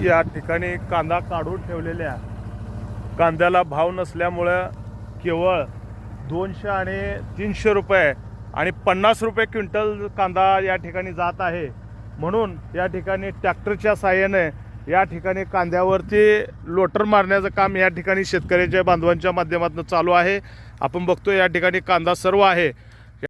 या ठिकाणी कांदा काढून ठेवलेल्या कांद्याला भाव नसल्यामुळं केवळ 200 आणि 300 रुपये आणि 50 रुपये क्विंटल कांदा या ठिकाणी जात आहे। म्हणून या ठिकाणी ट्रॅक्टरच्या साहाय्याने या ठिकाणी कांद्यावरती लोटर मारण्याचं काम या ठिकाणी शेतकऱ्याच्या बांधवांच्या माध्यमातून चालू आहे। आपण बघतो या ठिकाणी कांदा सर्व आहे